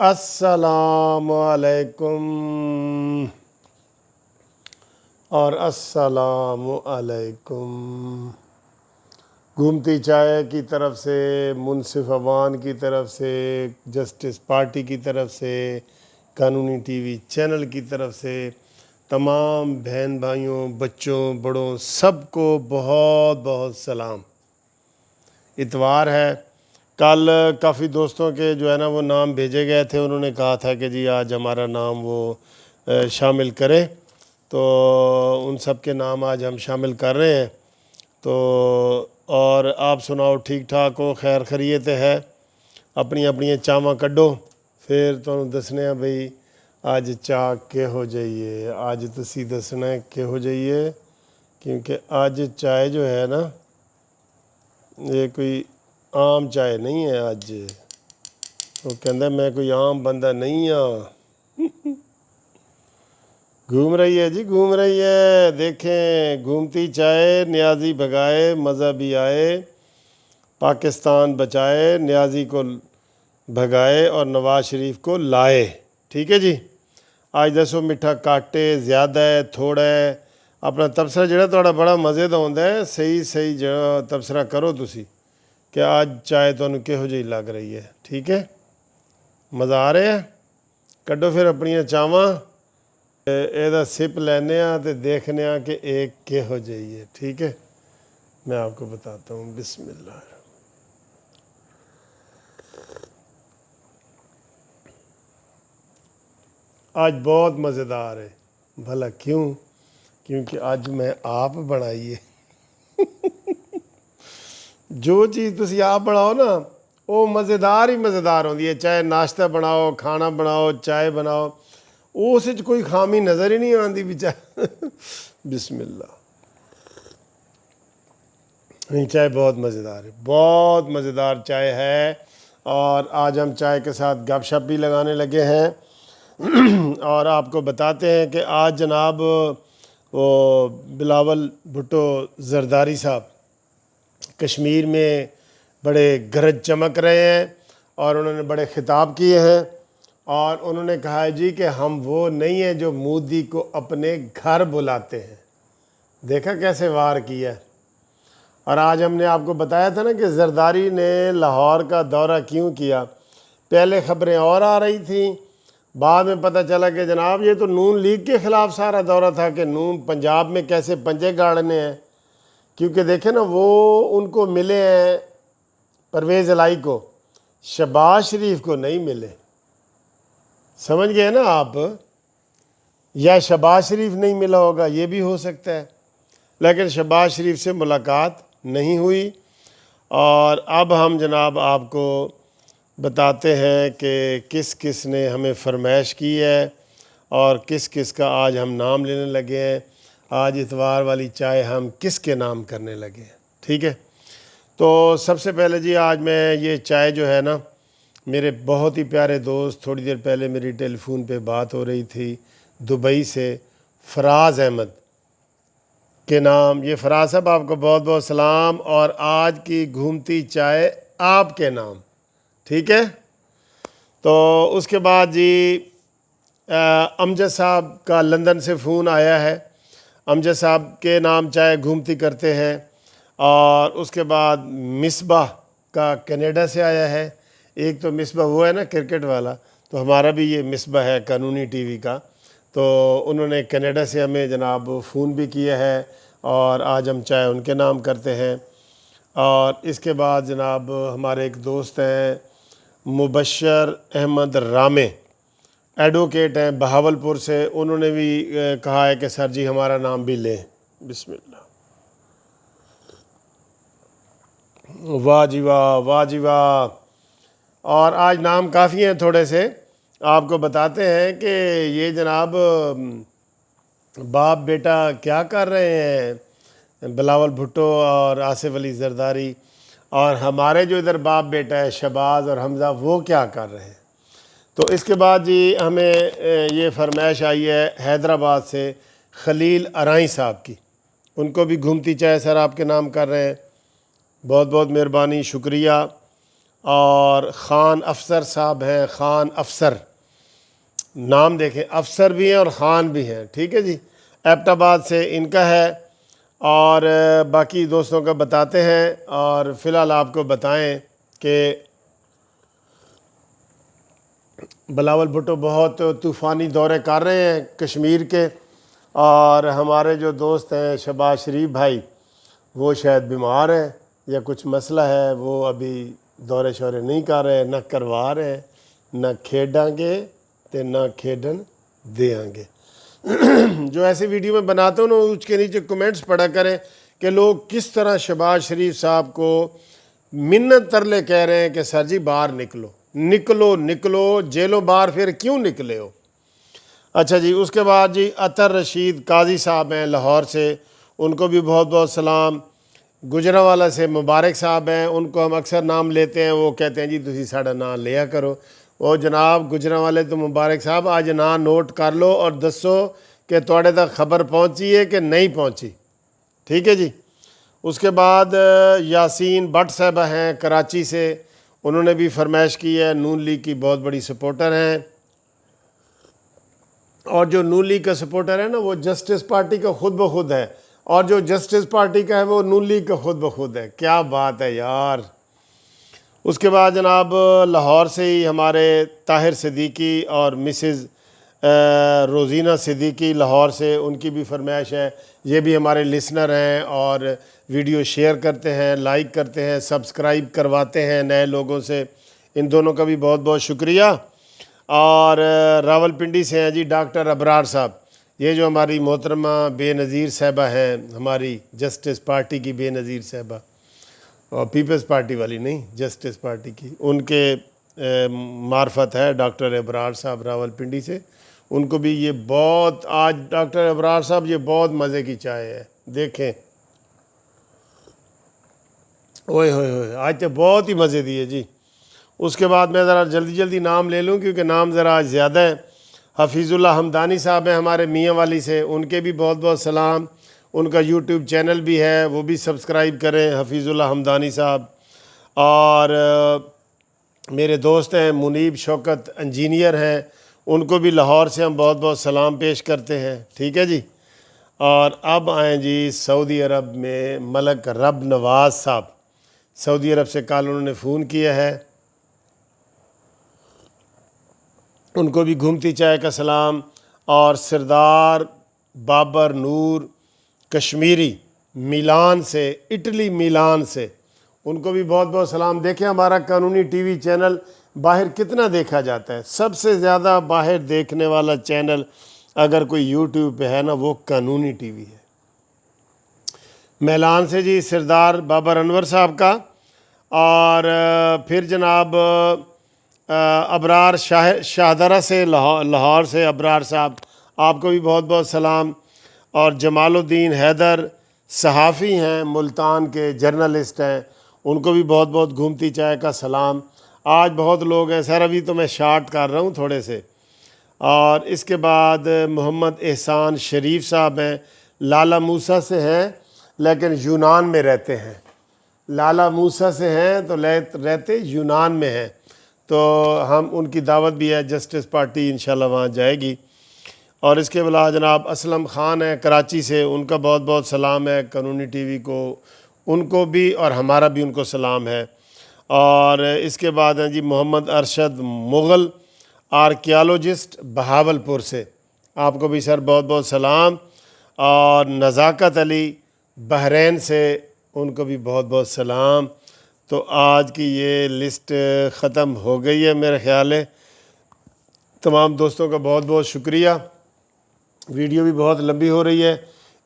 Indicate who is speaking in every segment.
Speaker 1: السلام علیکم اور السلام علیکم۔ گھومتی چائے کی طرف سے، منصف اوان کی طرف سے، جسٹس پارٹی کی طرف سے، قانونی ٹی وی چینل کی طرف سے تمام بہن بھائیوں، بچوں، بڑوں سب کو بہت بہت سلام۔ اتوار ہے، کل کافی دوستوں کے جو ہے نا وہ نام بھیجے گئے تھے، انہوں نے کہا تھا کہ جی آج ہمارا نام وہ شامل کریں، تو ان سب کے نام آج ہم شامل کر رہے ہیں۔ تو اور آپ سناؤ، ٹھیک ٹھاک ہو، خیر خیریت ہے؟ اپنی اپنی چاواں کڈو، پھر تمہیں دسنے ہیں بھئی آج چاہ کہ ہو جائیے، آج تسی دسنا ہے کہ ہو جائیے، کیونکہ آج چائے جو ہے نا یہ کوئی عام چائے نہیں ہے۔ آج وہ کہندا میں کوئی عام بندہ نہیں ہاں۔ گھوم رہی ہے جی، گھوم رہی ہے، دیکھیں گھومتی چائے، نیازی بھگائے مزہ بھی آئے، پاکستان بچائے، نیازی کو بھگائے اور نواز شریف کو لائے۔ ٹھیک ہے جی، آج دسو میٹھا کاٹے زیادہ ہے تھوڑا ہے؟ اپنا تبصرہ جڑا تھوڑا بڑا مزے دا ہوندا ہے، صحیح جڑا تبصرہ کرو تسی کہ آج چائے تانوں کہو جہی لگ رہی ہے۔ ٹھیک ہے، مزہ آ رہا ہے؟ کڈو پھر اپنی چاواں، یہ سپ لینے ہاں تے دیکھنے ہاں کہ ایک کہو جہی ہے۔ ٹھیک ہے، میں آپ کو بتاتا ہوں، بسم اللہ۔ آج بہت مزیدار ہے، بھلا کیوں؟ کیونکہ آج میں آپ بنائی ہے۔ جو چیز تسی آپ بناؤ نا وہ مزیدار ہی مزیدار ہوندی ہے، چاہے ناشتہ بناؤ، کھانا بناؤ، چائے بناؤ، اس وچ کوئی خامی نظر ہی نہیں آندی بچہ۔ بسم اللہ۔ نہیں، چائے بہت مزیدار ہے، بہت مزیدار چائے ہے، اور آج ہم چائے کے ساتھ گپ شپ بھی لگانے لگے ہیں۔ اور آپ کو بتاتے ہیں کہ آج جناب وہ بلاول بھٹو زرداری صاحب کشمیر میں بڑے گرج چمک رہے ہیں، اور انہوں نے بڑے خطاب کیے ہیں، اور انہوں نے کہا ہے جی کہ ہم وہ نہیں ہیں جو مودی کو اپنے گھر بلاتے ہیں۔ دیکھا کیسے وار کیا ہے۔ اور آج ہم نے آپ کو بتایا تھا نا کہ زرداری نے لاہور کا دورہ کیوں کیا۔ پہلے خبریں اور آ رہی تھیں، بعد میں پتہ چلا کہ جناب یہ تو نون لیگ کے خلاف سارا دورہ تھا کہ نون پنجاب میں کیسے پنجے گاڑنے ہیں، کیونکہ دیکھیں نا وہ ان کو ملے ہیں، پرویز الہی کو، شہباز شریف کو نہیں ملے۔ سمجھ گئے نا آپ؟ یا شہباز شریف نہیں ملا ہوگا، یہ بھی ہو سکتا ہے، لیکن شہباز شریف سے ملاقات نہیں ہوئی۔ اور اب ہم جناب آپ کو بتاتے ہیں کہ کس کس نے ہمیں فرمائش کی ہے اور کس کس کا آج ہم نام لینے لگے ہیں۔ آج اتوار والی چائے ہم کس کے نام کرنے لگے ہیں۔ ٹھیک ہے، تو سب سے پہلے جی آج میں یہ چائے جو ہے نا، میرے بہت ہی پیارے دوست، تھوڑی دیر پہلے میری ٹیلی فون پہ بات ہو رہی تھی دبئی سے، فراز احمد کے نام، یہ فراز صاحب آپ کو بہت بہت سلام، اور آج کی گھومتی چائے آپ کے نام۔ ٹھیک ہے، تو اس کے بعد جی امجد صاحب کا لندن سے فون آیا ہے، امجد صاحب کے نام چائے گھومتی کرتے ہیں۔ اور اس کے بعد مصباح کا کینیڈا سے آیا ہے، ایک تو مصباح وہ ہے نا کرکٹ والا، تو ہمارا بھی یہ مصباح ہے قانونی ٹی وی کا، تو انہوں نے کینیڈا سے ہمیں جناب فون بھی کیا ہے، اور آج ہم چائے ان کے نام کرتے ہیں۔ اور اس کے بعد جناب ہمارے ایک دوست ہیں مبشر احمد رامے، ایڈوکیٹ ہیں بہاولپور سے، انہوں نے بھی کہا ہے کہ سر جی ہمارا نام بھی لیں۔ بسم اللہ۔ واہ جی واہ، واہ جی واہ۔ اور آج نام کافی ہیں تھوڑے سے، آپ کو بتاتے ہیں کہ یہ جناب باپ بیٹا کیا کر رہے ہیں، بلاول بھٹو اور آصف علی زرداری، اور ہمارے جو ادھر باپ بیٹا ہے شہباز اور حمزہ، وہ کیا کر رہے ہیں۔ تو اس کے بعد جی ہمیں یہ فرمائش آئی ہے حیدرآباد سے خلیل ارائیں صاحب کی، ان کو بھی گھومتی چائے سر آپ کے نام کر رہے ہیں، بہت بہت مہربانی، شکریہ۔ اور خان افسر صاحب ہیں، خان افسر، نام دیکھیں، افسر بھی ہیں اور خان بھی ہیں، ٹھیک ہے جی، ایبٹ آباد سے ان کا ہے۔ اور باقی دوستوں کا بتاتے ہیں، اور فی الحال آپ کو بتائیں کہ بلاول بھٹو بہت طوفانی دورے کر رہے ہیں کشمیر کے، اور ہمارے جو دوست ہیں شہباز شریف بھائی، وہ شاید بیمار ہیں یا کچھ مسئلہ ہے، وہ ابھی دورے شورے نہیں کر رہے، نہ کروا رہے، نہ کھیڈاں گے تے نہ کھیڈن دیاں گے۔ جو ایسی ویڈیو میں بناتا ہوں نا، اس کے نیچے کمنٹس پڑھا کریں کہ لوگ کس طرح شہباز شریف صاحب کو منت ترلے کہہ رہے ہیں کہ سر جی باہر نکلو نکلو نکلو، جیلوں باہر پھر کیوں نکلے ہو۔ اچھا جی، اس کے بعد جی اطہر رشید قاضی صاحب ہیں لاہور سے، ان کو بھی بہت بہت سلام۔ گجرانوالہ سے مبارک صاحب ہیں، ان کو ہم اکثر نام لیتے ہیں، وہ کہتے ہیں جی تسی ساڑا نام لیا کرو۔ وہ جناب گجرانوالے تو مبارک صاحب آج نام نوٹ کر لو اور دسو کہ توڑے تک خبر پہنچی ہے کہ نہیں پہنچی، ٹھیک ہے جی۔ اس کے بعد یاسین بٹ صاحبہ ہیں کراچی سے، انہوں نے بھی فرمائش کی ہے، نون لیگ کی بہت بڑی سپورٹر ہیں، اور جو نون لیگ کا سپورٹر ہے نا وہ جسٹس پارٹی کا خود بخود ہے، اور جو جسٹس پارٹی کا ہے وہ نون لیگ کا خود بخود ہے، کیا بات ہے یار۔ اس کے بعد جناب لاہور سے ہی ہمارے طاہر صدیقی اور مسز روزینہ صدیقی لاہور سے، ان کی بھی فرمائش ہے، یہ بھی ہمارے لسنر ہیں اور ویڈیو شیئر کرتے ہیں، لائک کرتے ہیں، سبسکرائب کرواتے ہیں نئے لوگوں سے، ان دونوں کا بھی بہت بہت شکریہ۔ اور راول پنڈی سے ہیں جی ڈاکٹر ابرار صاحب، یہ جو ہماری محترمہ بے نظیر صاحبہ ہیں، ہماری جسٹس پارٹی کی بے نظیر صاحبہ، اور پیپلز پارٹی والی نہیں، جسٹس پارٹی کی، ان کے معرفت ہے ڈاکٹر ابرار صاحب راول پنڈی سے، ان کو بھی یہ بہت، آج ڈاکٹر ابرار صاحب یہ بہت مزے کی چائے ہے، دیکھیں اوئے ہوئے ہوئے، آج تو بہت ہی مزے دیے جی۔ اس کے بعد میں ذرا جلدی جلدی نام لے لوں کیونکہ نام ذرا آج زیادہ ہیں۔ حفیظ اللہ حمدانی صاحب ہیں ہمارے میاں والی سے، ان کے بھی بہت بہت سلام، ان کا یوٹیوب چینل بھی ہے، وہ بھی سبسکرائب کریں، حفیظ اللہ حمدانی صاحب۔ اور میرے دوست ہیں منیب شوکت انجینئر ہیں، ان کو بھی لاہور سے ہم بہت بہت سلام پیش کرتے ہیں، ٹھیک ہے جی۔ اور اب آئیں جی سعودی عرب میں ملک رب نواز صاحب، سعودی عرب سے کل انہوں نے فون کیا ہے، ان کو بھی گھومتی چائے کا سلام۔ اور سردار بابر نور کشمیری میلان سے، اٹلی میلان سے، ان کو بھی بہت بہت سلام۔ دیکھیں ہمارا قانونی ٹی وی چینل باہر کتنا دیکھا جاتا ہے، سب سے زیادہ باہر دیکھنے والا چینل اگر کوئی یوٹیوب پہ ہے نا وہ قانونی ٹی وی ہے۔ میلان سے جی سردار بابر انور صاحب کا، اور پھر جناب ابرار شاہدرہ سے، لاہور سے ابرار صاحب، آپ کو بھی بہت بہت سلام۔ اور جمال الدین حیدر صحافی ہیں، ملتان کے جرنلسٹ ہیں، ان کو بھی بہت بہت گھومتی چائے کا سلام۔ آج بہت لوگ ہیں سر، ابھی تو میں شارٹ کر رہا ہوں تھوڑے سے۔ اور اس کے بعد محمد احسان شریف صاحب ہیں، لالا موسیٰ سے ہیں لیکن یونان میں رہتے ہیں، لالا موسیٰ سے ہیں تو رہتے یونان میں ہیں، تو ہم ان کی دعوت بھی ہے، جسٹس پارٹی انشاءاللہ وہاں جائے گی۔ اور اس کے علاوہ جناب اسلم خان ہیں کراچی سے، ان کا بہت بہت سلام ہے قانونی ٹی وی کو، ان کو بھی اور ہمارا بھی ان کو سلام ہے۔ اور اس کے بعد ہیں جی محمد ارشد مغل آرکیالوجسٹ بہاولپور سے، آپ کو بھی سر بہت بہت سلام۔ اور نزاکت علی بحرین سے، ان کو بھی بہت بہت سلام۔ تو آج کی یہ لسٹ ختم ہو گئی ہے میرے خیال ہے۔ تمام دوستوں کا بہت بہت شکریہ۔ ویڈیو بھی بہت لمبی ہو رہی ہے،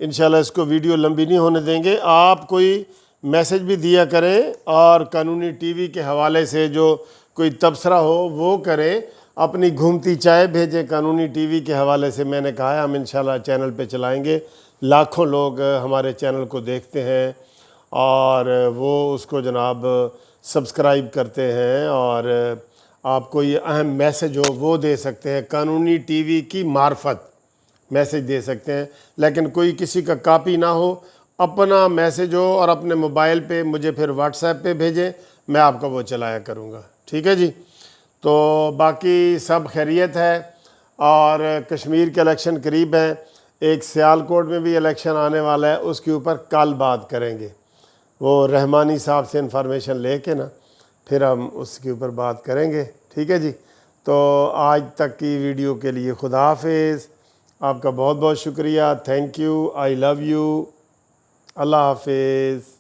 Speaker 1: انشاءاللہ اس کو ویڈیو لمبی نہیں ہونے دیں گے۔ آپ کوئی میسج بھی دیا کریں، اور قانونی ٹی وی کے حوالے سے جو کوئی تبصرہ ہو وہ کریں، اپنی گھومتی چائے بھیجیں قانونی ٹی وی کے حوالے سے، میں نے کہا ہے ہم انشاءاللہ چینل پہ چلائیں گے، لاکھوں لوگ ہمارے چینل کو دیکھتے ہیں اور وہ اس کو جناب سبسکرائب کرتے ہیں، اور آپ کو یہ اہم میسج ہو وہ دے سکتے ہیں، قانونی ٹی وی کی معرفت میسج دے سکتے ہیں، لیکن کوئی کسی کا کاپی نہ ہو، اپنا میسج ہو اور اپنے موبائل پہ مجھے پھر واٹس ایپ پہ بھیجیں، میں آپ کو وہ چلایا کروں گا، ٹھیک ہے جی۔ تو باقی سب خیریت ہے، اور کشمیر کے الیکشن قریب ہیں، ایک سیالکوٹ میں بھی الیکشن آنے والا ہے، اس کے اوپر کل بات کریں گے، وہ رحمانی صاحب سے انفارمیشن لے کے نا پھر ہم اس کے اوپر بات کریں گے، ٹھیک ہے جی۔ تو آج تک کی ویڈیو کے لیے خدا حافظ، آپ کا بہت بہت شکریہ، thank you, I love you, اللہ حافظ۔